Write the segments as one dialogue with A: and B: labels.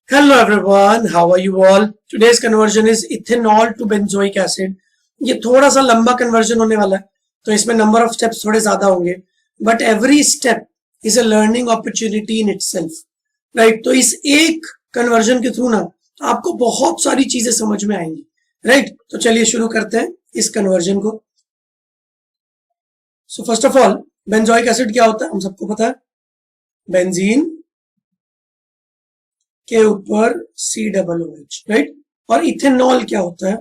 A: Hello everyone, how are you all? Today's conversion is ethanol to benzoic acid. ये थोड़ा सा लंबा conversion होने वाला है, तो इसमें नंबर ऑफ स्टेप्स थोड़े ज्यादा होंगे, but every step is a learning opportunity in itself, right? तो इस एक कन्वर्जन के थ्रू ना आपको बहुत सारी चीजें समझ में आएंगी, राइट? तो चलिए शुरू करते हैं इस कन्वर्जन को। So first of all, benzoic acid क्या होता है हम सबको पता है। बेंजीन के ऊपर COOH, राइट? और इथेनॉल क्या होता है?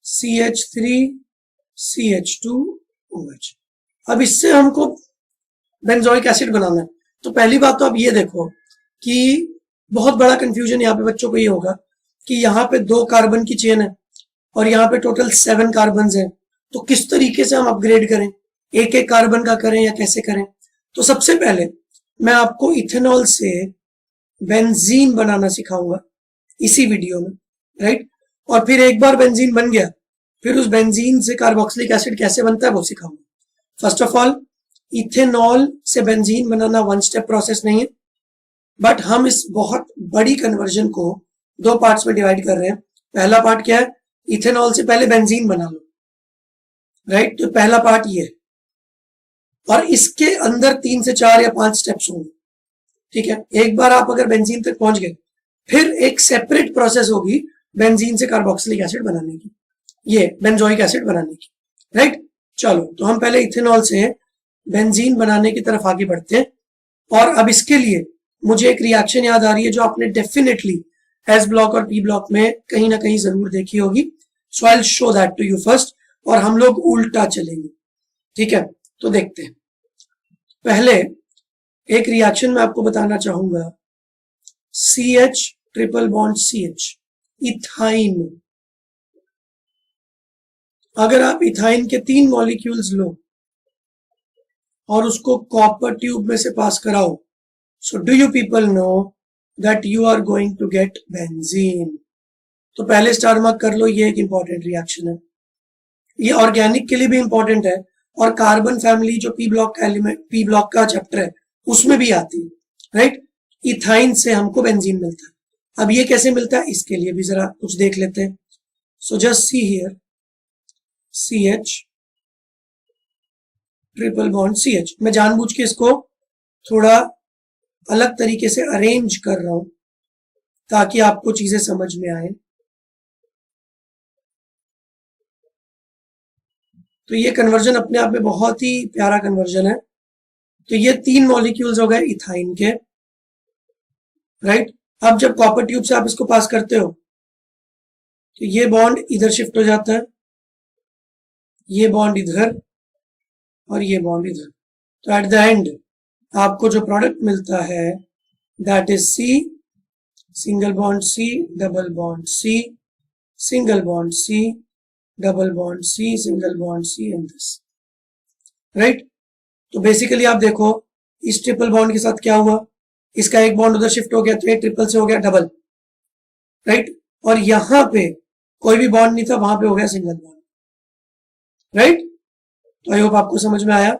A: CH3CH2OH। अब इससे हमको बेंजोइक एसिड बनाना है। तो पहली बात तो आप ये देखो कि बहुत बड़ा कंफ्यूजन यहाँ पे बच्चों को ये होगा कि यहाँ पे 2 कार्बन की चेन है और यहाँ पे टोटल 7 कार्बन है, तो किस तरीके से हम अपग्रेड करें, एक एक कार्बन का करें या कैसे करें? तो सबसे पहले मैं आपको इथेनॉल से बेंजीन बनाना सिखाऊंगा इसी वीडियो में, राइट? और फिर एक बार बेंजीन बन गया, फिर उस बेंजीन से कार्बोक्सिलिक एसिड कैसे बनता है वो सिखाऊंगा। फर्स्ट ऑफ ऑल, इथेनॉल से बेंजीन बनाना 1 स्टेप प्रोसेस नहीं है, बट हम इस बहुत बड़ी कन्वर्जन को 2 पार्ट्स में डिवाइड कर रहे हैं। पहला पार्ट क्या है? इथेनॉल से पहले बेंजीन बना लो, राइट? तो पहला पार्ट ये है, और इसके अंदर 3 से 4 या 5 स्टेप्स होंगे, ठीक है? एक बार आप अगर बेंजीन तक पहुंच गए, फिर एक सेपरेट प्रोसेस होगी बेंजीन से कार्बोक्सिलिक एसिड बनाने की, ये बेंजोइक एसिड बनाने की, राइट? चलो, तो हम पहले इथेनॉल से बेंजीन बनाने की तरफ आगे बढ़ते हैं। और अब इसके लिए मुझे एक रिएक्शन याद आ रही है जो आपने डेफिनेटली एस ब्लॉक और पी ब्लॉक में कहीं ना कहीं जरूर देखी होगी। So I will show that to you first, और हम लोग उल्टा चलेंगे, ठीक है? तो देखते हैं। पहले एक रिएक्शन मैं आपको बताना चाहूंगा, CH triple bond CH, ethyne. अगर आप इथाइन के 3 मॉलिक्यूल्स लो और उसको कॉपर ट्यूब में से पास कराओ, so do you people know that you are going to get benzene. तो पहले स्टार मार्क कर लो, ये एक इंपॉर्टेंट रिएक्शन है, ये ऑर्गेनिक के लिए भी इंपॉर्टेंट है, और कार्बन फैमिली जो पी ब्लॉक का एलिमेंट, पी ब्लॉक का चैप्टर है, उसमें भी आती है, राइट? इथाइन से हमको बेंजीन मिलता है। अब ये कैसे मिलता है, इसके लिए भी जरा कुछ देख लेते हैं। So just see here, CH triple bond CH। मैं जानबूझ के इसको थोड़ा अलग तरीके से अरेंज कर रहा हूं ताकि आपको चीजें समझ में आए। तो ये कन्वर्जन अपने आप में बहुत ही प्यारा कन्वर्जन है। तो ये 3 मॉलिक्यूल्स हो गए इथाइन के, राइट? अब जब कॉपर ट्यूब से आप इसको पास करते हो तो ये बॉन्ड इधर शिफ्ट हो जाता है, ये बॉन्ड इधर और ये बॉन्ड इधर। तो एट द एंड आपको जो प्रोडक्ट मिलता है that is C single bond C double bond C single bond C double bond C single bond C and this, right? तो बेसिकली आप देखो, इस ट्रिपल बॉन्ड के साथ क्या हुआ, इसका एक बॉन्ड उधर शिफ्ट हो गया, तो एक ट्रिपल से हो गया डबल, राइट? और यहां पे कोई भी बॉन्ड नहीं था, वहां पे हो गया सिंगल बॉन्ड, राइट? तो आई होप आपको समझ में आया।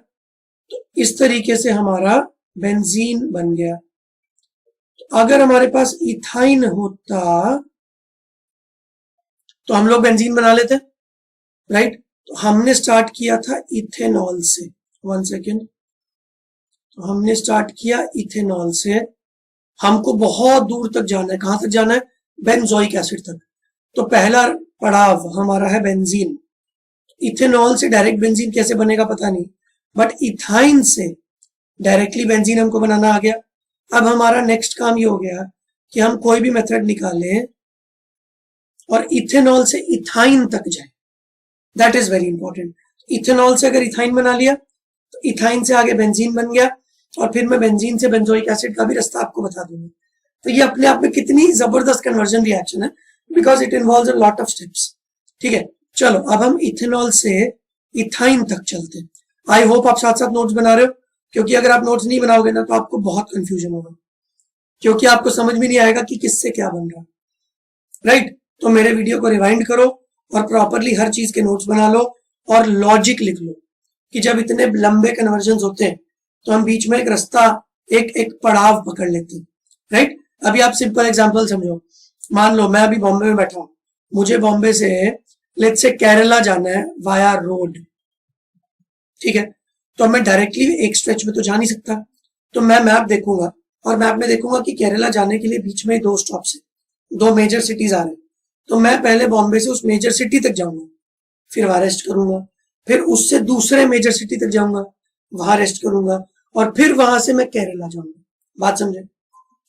A: तो इस तरीके से हमारा बेंजीन बन गया। तो अगर हमारे पास इथाइन होता तो हम लोग बेंजीन बना लेते, राइट? तो हमने स्टार्ट किया था इथेनॉल से, 1 सेकेंड। तो हमने स्टार्ट किया इथेनॉल से, हमको बहुत दूर तक जाना है। कहां तक जाना है? बेंजोइक एसिड तक। तो पहला पड़ाव हमारा है बेंजीन। इथेनॉल से डायरेक्ट बेंजीन कैसे बनेगा पता नहीं, बट इथाइन से डायरेक्टली बेंजीन हमको बनाना आ गया। अब हमारा नेक्स्ट काम ये हो गया कि हम कोई भी मेथड निकालें और इथेनॉल से इथाइन तक जाए। That is very important. Ethanol से अगर इथाइन बना लिया तो इथाइन से आगे बेंजीन बन गया, और फिर मैं बेंजीन से बेंजोइक एसिड का भी रास्ता आपको बता दूंगा। तो ये अपने आप में कितनी जबरदस्त कन्वर्जन रिएक्शन है, because it involves a lot of steps, ठीक है? चलो, अब हम इथेनॉल से इथाइन तक चलते हैं। आई होप आप साथ साथ नोट्स बना रहे हो, क्योंकि अगर आप नोट्स नहीं बनाओगे ना तो आपको बहुत कंफ्यूजन होगा, क्योंकि आपको समझ में नहीं आएगा कि किससे क्या बन रहा है, राइट? तो मेरे वीडियो को रिवाइंड करो और प्रॉपरली हर चीज के नोट्स बना लो और लॉजिक लिख लो कि जब इतने लंबे कन्वर्जन होते हैं तो हम बीच में एक रास्ता, एक एक पड़ाव पकड़ लेते हैं, राइट? अभी आप सिंपल एग्जांपल समझो, मान लो मैं अभी बॉम्बे में बैठा हूं, मुझे बॉम्बे से लेट्स से केरला जाना है वाया रोड, ठीक है। तो मैं डायरेक्टली एक स्ट्रेच में तो जा नहीं सकता, तो मैं मैप देखूंगा और मैप में देखूंगा कि केरला जाने के लिए बीच में 2 स्टॉप है, 2 मेजर सिटीज आ रहे हैं, तो मैं पहले बॉम्बे से उस मेजर सिटी तक जाऊंगा, फिर वहां रेस्ट करूंगा, फिर उससे दूसरे मेजर सिटी तक जाऊंगा, वहां रेस्ट करूंगा, और फिर वहां से मैं केरला जाऊंगा। बात समझे?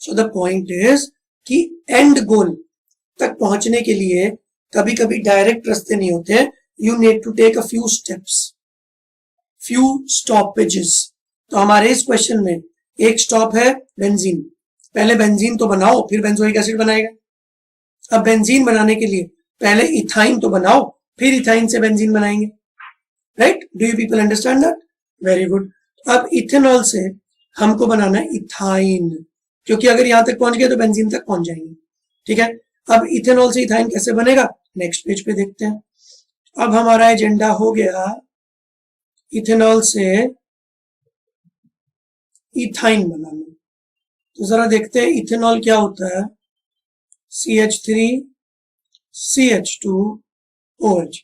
A: सो द पॉइंट इज कि एंड गोल तक पहुंचने के लिए कभी कभी डायरेक्ट रास्ते नहीं होते, you need to take a few steps, few stoppages. तो हमारे इस क्वेश्चन में एक स्टॉप है बेंजीन, पहले बेंजीन तो बनाओ फिर बेंजोइक एसिड बनाएगा। अब बेंजीन बनाने के लिए पहले इथाइन तो बनाओ फिर इथाइन से बेंजीन बनाएंगे, right? Do you people understand that? Very good. अब इथेनॉल से हमको बनाना है इथाइन, क्योंकि अगर यहां तक पहुंच गए तो बेंजीन तक पहुंच जाएंगे, ठीक है। अब इथेनॉल से इथाइन कैसे बनेगा, नेक्स्ट पेज पे देखते हैं। अब हमारा एजेंडा हो गया इथेनॉल से इथाइन बनाना। तो जरा देखते हैं इथेनॉल क्या होता है, CH3 CH2OH।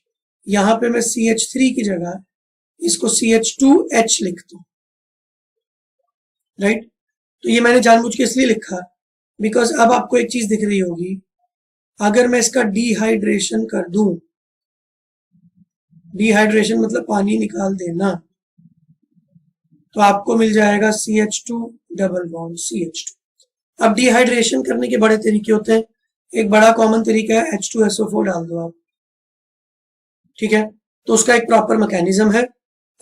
A: यहां पे मैं CH3 की जगह इसको CH2H लिखता हूं, राइट? तो ये मैंने जानबूझ के इसलिए लिखा बिकॉज अब आपको एक चीज दिख रही होगी, अगर मैं इसका डिहाइड्रेशन कर दूं, डिहाइड्रेशन मतलब पानी निकाल देना, तो आपको मिल जाएगा CH2 डबल बॉन्ड CH2। अब डिहाइड्रेशन करने के बड़े तरीके होते हैं, एक बड़ा कॉमन तरीका है H2SO4 डाल दो आप, ठीक है। तो उसका एक प्रॉपर मैकेनिज्म है,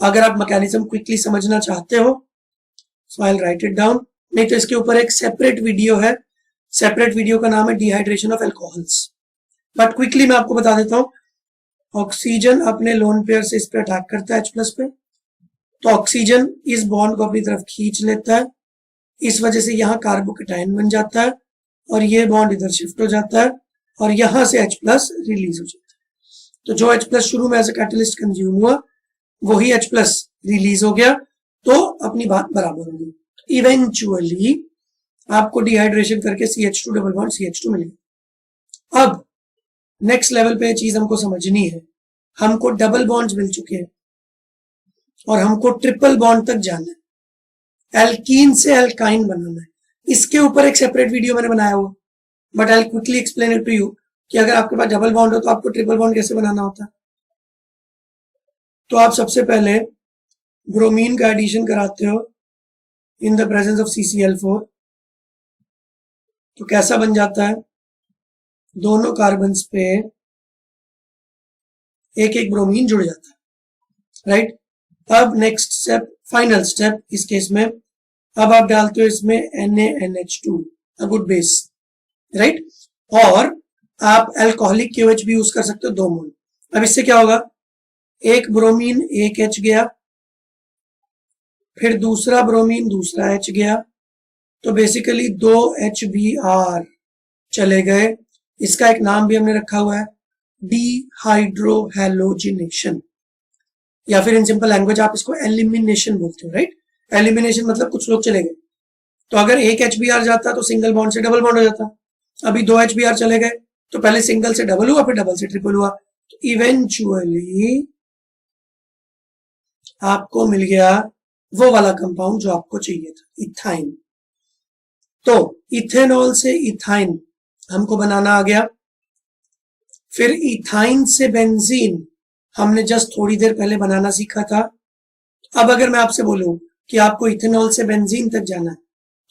A: अगर आप मैकेनिज्म क्विकली समझना चाहते हो so I will write it down, नहीं तो इसके ऊपर एक सेपरेट वीडियो है, सेपरेट वीडियो का नाम है dehydration of alcohols. But quickly मैं आपको बता देता हूं, ऑक्सीजन अपने लोन पेयर से इस पे अटैक करता है H+ पे, तो ऑक्सीजन इस बॉन्ड को अपनी तरफ खींच लेता है, इस वजह से यहाँ कार्बोकेटाइन बन जाता है और ये बॉन्ड इधर शिफ्ट हो जाता है और यहां से H+ रिलीज हो जाता है। तो जो H+ शुरू में एज ए कैटलिस्ट कंज्यूम हुआ वही H+ रिलीज हो गया, तो अपनी बात बराबर होगी। इवेंचुअली आपको डिहाइड्रेशन करके CH2 डबल बॉन्ड CH2 मिलेगा। अब नेक्स्ट लेवल पे चीज हमको समझनी है, हमको डबल बॉन्ड्स मिल चुके हैं और हमको ट्रिपल बॉन्ड तक जाना है, एल्कीन से एल्काइन बनाना है। इसके ऊपर एक सेपरेट वीडियो मैंने बनाया हुआ, but I quickly explain it to you कि अगर आपके पास डबल बॉन्ड हो तो आपको ट्रिपल बॉन्ड कैसे बनाना होता है। तो आप सबसे पहले ब्रोमीन का एडिशन कराते हो in the presence of CCl4, तो कैसा बन जाता है, दोनों कार्बन्स पे एक एक ब्रोमीन जुड़ जाता है, राइट? अब नेक्स्ट स्टेप, फाइनल स्टेप इस केस में, अब आप डालते हो इसमें NaNH2, a good base, right? और आप अल्कोहलिक KOH भी यूज कर सकते हो 2 मोल। अब इससे क्या होगा, एक ब्रोमीन एक H गया, फिर दूसरा ब्रोमीन दूसरा H गया, तो बेसिकली 2 HBr चले गए। इसका एक नाम भी हमने रखा हुआ है डिहाइड्रोहैलोजिनेशन, या फिर इन सिंपल लैंग्वेज आप इसको एलिमिनेशन बोलते हो, राइट? एलिमिनेशन मतलब कुछ लोग चले गए, तो अगर एक HBr जाता तो सिंगल बॉन्ड से डबल बॉन्ड हो जाता, अभी 2 HBr चले गए तो पहले सिंगल से डबल हुआ फिर डबल से ट्रिपल हुआ, तो इवेंचुअली आपको मिल गया वो वाला कंपाउंड जो आपको चाहिए था, इथाइन। तो इथेनॉल से इथाइन हमको बनाना आ गया, फिर इथाइन से बेंजीन हमने जस्ट थोड़ी देर पहले बनाना सीखा था। अब अगर मैं आपसे बोलूं कि आपको इथेनॉल से बेंजीन तक जाना है,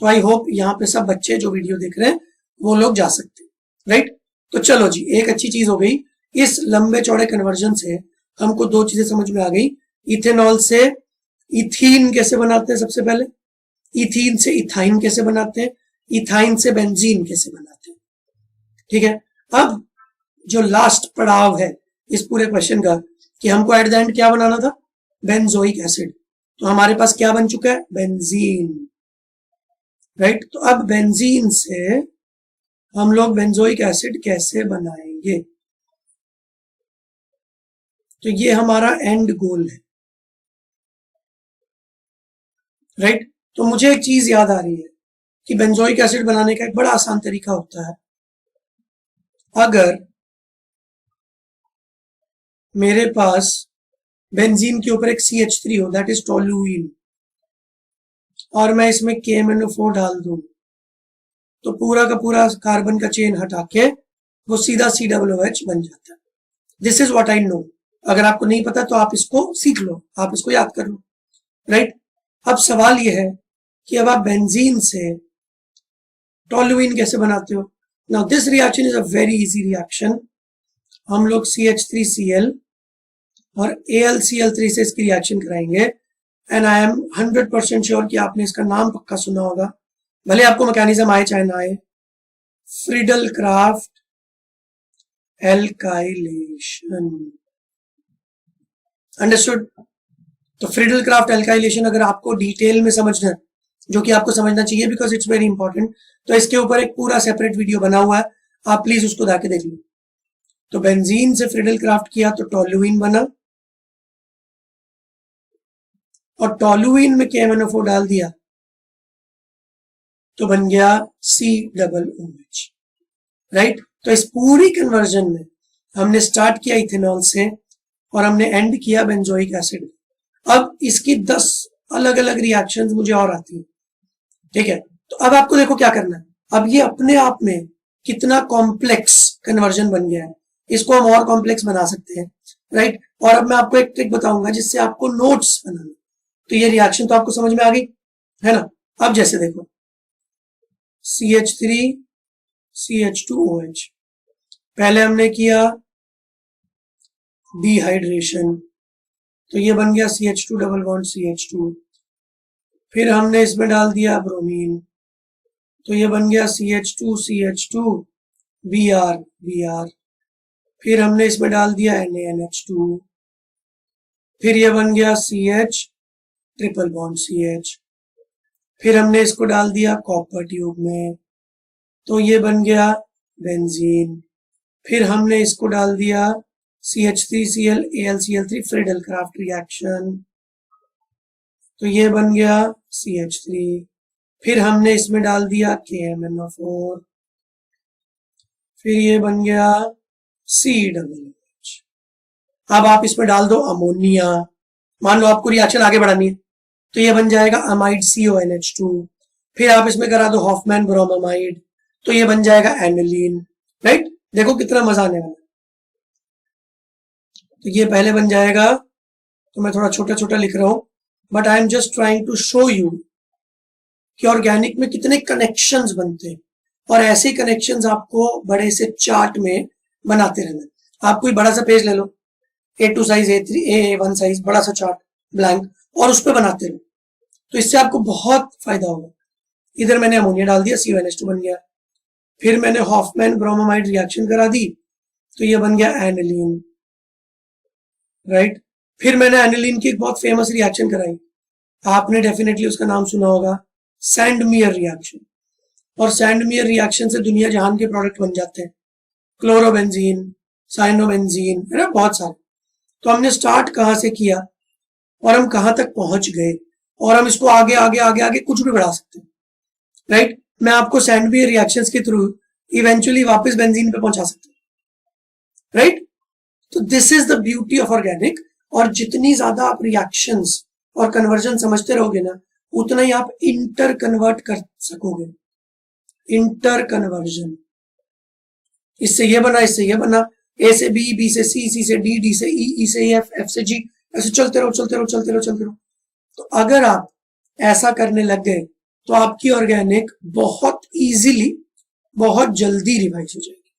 A: तो आई होप यहाँ पे सब बच्चे जो वीडियो देख रहे हैं वो लोग जा सकते हैं, राइट? तो चलो जी, एक अच्छी चीज हो गई, इस लंबे चौड़े कन्वर्जन से हमको 2 चीजें समझ में आ गई। इथेनॉल से इथीन कैसे बनाते हैं सबसे पहले, इथीन से इथाइन कैसे बनाते हैं, इथाइन से बेंजीन कैसे बनाते हैं, ठीक है? अब जो लास्ट पड़ाव है इस पूरे क्वेश्चन का कि हमको एट द एंड क्या बनाना था, बेंजोइक एसिड। तो हमारे पास क्या बन चुका है, बेंजीन, राइट? तो अब बेंजीन से हम लोग बेंजोइक एसिड कैसे बनाएंगे, तो ये हमारा एंड गोल है, राइट? तो मुझे एक चीज याद आ रही है कि बेंजोइक एसिड बनाने का एक बड़ा आसान तरीका होता है। अगर मेरे पास बेंजीन के ऊपर एक CH3 हो, दैट इज टोलुइन, और मैं इसमें KMnO4 डाल दूं, तो पूरा का पूरा कार्बन का चेन हटा के वो सीधा COOH बन जाता है। This is what I know. अगर आपको नहीं पता तो आप इसको सीख लो, आप इसको याद कर लो, राइट। अब सवाल यह है कि अब आप बेंजीन से टोलुइन कैसे बनाते हो। Now this reaction is a very easy reaction. हम लोग CH3Cl और AlCl3 से इसकी रिएक्शन कराएंगे, एंड आई एम 100% श्योर कि आपने इसका नाम पक्का सुना होगा, भले आपको मैकेनिज्म आए चाहे ना आए, फ्रीडल क्राफ्ट एल्काइलेशन। अंडरस्टूड। तो फ्रीडल क्राफ्ट एल्काइलेशन अगर आपको डिटेल में समझना है, जो कि आपको समझना चाहिए बिकॉज इट्स वेरी इंपॉर्टेंट, तो इसके ऊपर एक पूरा सेपरेट वीडियो बना हुआ है, आप प्लीज उसको जाके देख लो। तो बेंजीन से फ्रीडल क्राफ्ट किया तो टोलुइन बना, और टोलुइन में KMnO4 डाल दिया तो बन गया COOH, राइट। तो इस पूरी कन्वर्जन में हमने स्टार्ट किया इथेनॉल से और हमने एंड किया बेंजोइक एसिड। अब इसकी 10 अलग अलग रिएक्शंस मुझे और आती है, ठीक है। तो अब आपको देखो क्या करना है। अब ये अपने आप में कितना कॉम्प्लेक्स कन्वर्जन बन गया है, इसको हम और कॉम्प्लेक्स बना सकते हैं, राइट। और अब मैं आपको एक ट्रिक बताऊंगा जिससे आपको नोट्स बनाना। तो ये रिएक्शन तो आपको समझ में आ गई है ना। अब जैसे देखो CH3 CH2OH, पहले हमने किया डिहाइड्रेशन, तो ये बन गया CH2 डबल बॉन्ड CH2। फिर हमने इसमें डाल दिया ब्रोमीन, तो ये बन गया CH2 CH2 Br। फिर हमने इसमें डाल दिया NaNH2, फिर ये बन गया CH ट्रिपल बॉन्ड CH। फिर हमने इसको डाल दिया कॉपर ट्यूब में, तो ये बन गया बेंजीन। फिर हमने इसको डाल दिया CH3Cl AlCl3 Friedel craft reaction, तो ये बन गया CH3। फिर हमने इसमें डाल दिया KMnO4, फिर ये बन गया COOH। अब आप इसमें डाल दो अमोनिया, मान लो आपको रिएक्शन आगे बढ़ानी है, तो ये बन जाएगा अमाइड CONH2। फिर आप इसमें करा दो हॉफमैन ब्रोमामाइड, तो ये बन जाएगा एनिलीन, राइट। देखो कितना मजा आने वाला है। तो ये पहले बन जाएगा, तो मैं थोड़ा छोटा छोटा लिख रहा हूं, but I am just trying to show you कि ऑर्गेनिक में कितने कनेक्शंस बनते हैं, और ऐसे कनेक्शंस आपको बड़े से चार्ट में बनाते रहना। आप कोई बड़ा सा पेज ले लो, A2 size, A3, A1 size, बड़ा सा चार्ट ब्लैंक, और उस पर बनाते रहो, तो इससे आपको बहुत फायदा होगा। इधर मैंने अमोनिया डाल दिया, CONH2 बन गया। फिर मैंने हॉफमैन ब्रोमामाइड रिएक्शन करा दी, तो ये बन गया एनिलीन, राइट। फिर मैंने एनिलीन की एक बहुत फेमस रिएक्शन कराई, आपने डेफिनेटली उसका नाम सुना होगा, सैंडमियर रिएक्शन। और सैंडमियर रिएक्शन से दुनिया जहान के प्रोडक्ट बन जाते हैं, क्लोरोबेंजीन, साइनोबेंजीन, है ना, बहुत सारे। तो हमने स्टार्ट कहां से किया और हम कहां तक पहुंच गए, और हम इसको आगे आगे आगे आगे कुछ भी बढ़ा सकते हैं, राइट। मैं आपको सैंडमियर रिएक्शंस के थ्रू इवेंचुअली वापस बेंजीन पे पहुंचा सकता हूं, राइट। तो this is the beauty of organic. और जितनी ज्यादा आप रिएक्शंस और कन्वर्जन समझते रहोगे ना, उतना ही आप इंटर कन्वर्ट कर सकोगे। इंटर कन्वर्जन, इससे ये बना, इससे ये बना, A से B, B से C, C से D, D से E, E से F, F से G, ऐसे चलते रहो चलते रहो चलते रहो चलते रहो। तो अगर आप ऐसा करने लग गए तो आपकी ऑर्गेनिक बहुत इजीली, बहुत जल्दी रिवाइज हो जाएगी।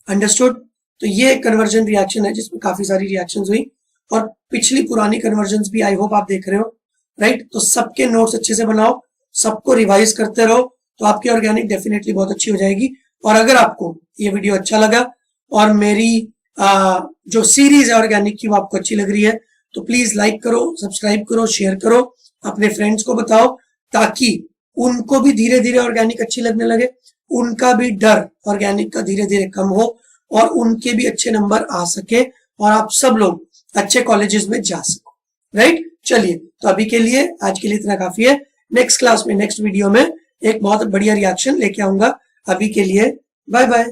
A: अंडरस्टूड। तो ये कन्वर्जन रिएक्शन है जिसमें काफी सारी रिएक्शंस हुई, और पिछली पुरानी कन्वर्जन्स भी आई होप आप देख रहे हो, राइट। तो सबके नोट्स अच्छे से बनाओ, सबको रिवाइज करते रहो, तो आपकी ऑर्गेनिक डेफिनेटली बहुत अच्छी हो जाएगी। और अगर आपको ये वीडियो अच्छा लगा और मेरी जो सीरीज है ऑर्गेनिक की वो आपको अच्छी लग रही है, तो प्लीज लाइक करो, सब्सक्राइब करो, शेयर करो, अपने फ्रेंड्स को बताओ, ताकि उनको भी धीरे धीरे ऑर्गेनिक अच्छी लगने लगे, उनका भी डर ऑर्गेनिक का धीरे धीरे कम हो, और उनके भी अच्छे नंबर आ सके, और आप सब लोग अच्छे कॉलेजेस में जा सको, राइट। चलिए, तो अभी के लिए, आज के लिए इतना काफी है। नेक्स्ट क्लास में, नेक्स्ट वीडियो में एक बहुत बढ़िया रिएक्शन लेके आऊंगा। अभी के लिए बाय बाय।